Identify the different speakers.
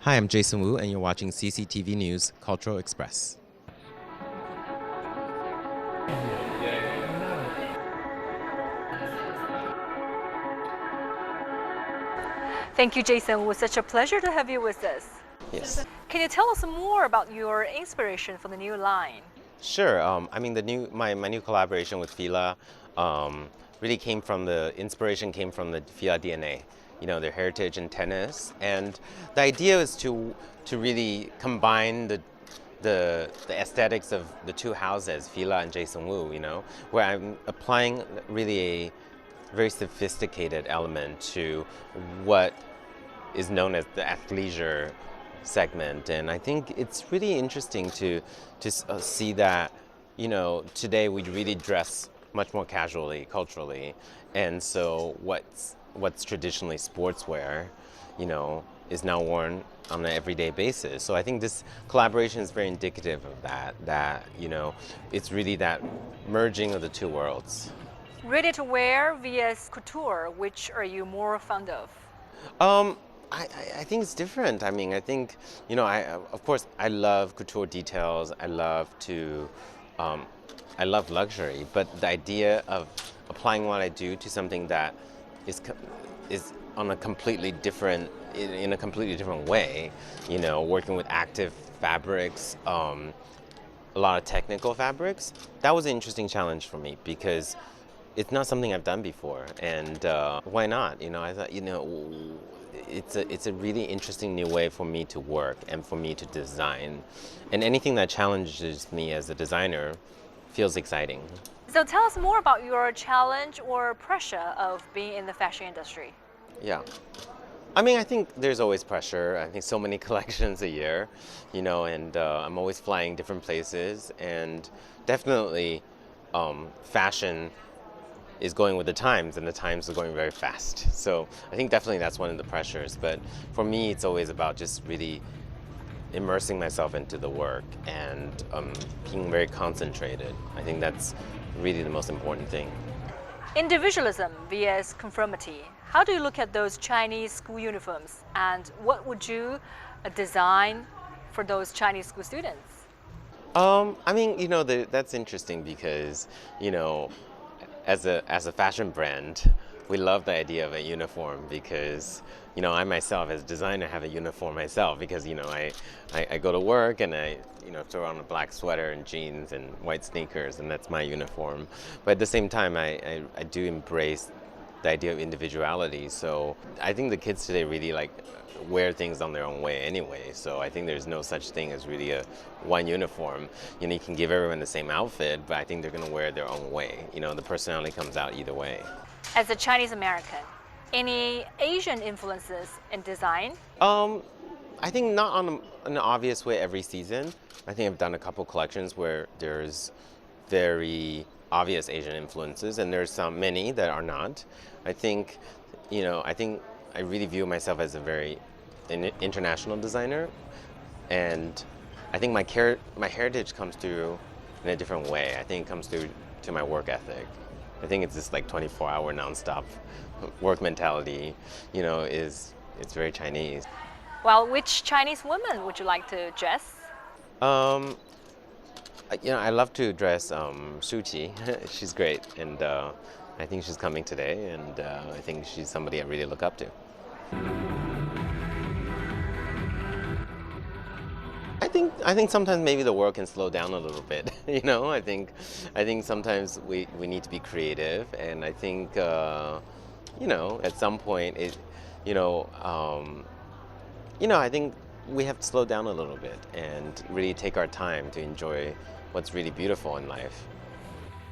Speaker 1: Hi, I'm Jason Wu, and you're watching CCTV News Cultural Express.
Speaker 2: Thank you, Jason. It was such a pleasure to have you with us.
Speaker 1: Yes.
Speaker 2: Can you tell us more about your inspiration for the new line?
Speaker 1: Sure. I mean, my new collaboration with Fela really came from the inspiration came from the Fela DNA. You know, their heritage in tennis, and the idea is to really combine the aesthetics of the two houses, Fela and Jason Wu. You know, where I'm applying really a very sophisticated element to what is known as the athleisure segment, and I think it's really interesting to see that today we really dress much more casually culturally, and so what's traditionally sportswear, is now worn on an everyday basis. So I think this collaboration is very indicative of that it's really that merging of the two worlds.
Speaker 2: Ready to wear vs couture, which are you more fond of?
Speaker 1: Um, I think it's different. I mean, I think, of course, I love couture details. Um, I love luxury, but the idea of applying what I do to something that is is on a completely different, in a completely different way, working with active fabrics, a lot of technical fabrics, that was an interesting challenge for me because it's not something I've done before, and why not? I thought, it's a really interesting new way for me to work and for me to design, and anything that challenges me as a designer feels exciting.
Speaker 2: So tell us more about your challenge or pressure of being in the fashion industry.
Speaker 1: Yeah. I mean, I think there's always pressure. I think so many collections a year, and I'm always flying different places, and definitely fashion is going with the times, and the times are going very fast. So I think definitely that's one of the pressures. But for me, it's always about just really immersing myself into the work and being very concentrated. I think that's really the most important thing.
Speaker 2: Individualism vs conformity. How do you look at those Chinese school uniforms, and what would you design for those Chinese school students?
Speaker 1: I mean, that's interesting because, you know, as a fashion brand, we love the idea of a uniform because, I myself as a designer have a uniform myself because, I go to work and I, throw on a black sweater and jeans and white sneakers, and that's my uniform. But at the same time, I do embrace the idea of individuality. So I think the kids today really like wear things on their own way anyway. So I think there's no such thing as really a one uniform. You can give everyone the same outfit, but I think they're going to wear it their own way. The personality comes out either way.
Speaker 2: As a Chinese American, any Asian influences in design?
Speaker 1: I think not on an obvious way every season. I think I've done a couple collections where there's very obvious Asian influences, and there's many that are not. I think, I think I really view myself as a very international designer, and I think my heritage comes through in a different way. I think it comes through to my work ethic. I think it's this like 24-hour nonstop work mentality, it's very Chinese.
Speaker 2: Well, which Chinese woman would you like to dress?
Speaker 1: Um, I love to dress Shuqi. She's great, and I think she's coming today, and I think she's somebody I really look up to. I think sometimes maybe the world can slow down a little bit. I think sometimes we need to be creative, and I think at some point you know I think we have to slow down a little bit and really take our time to enjoy what's really beautiful in life.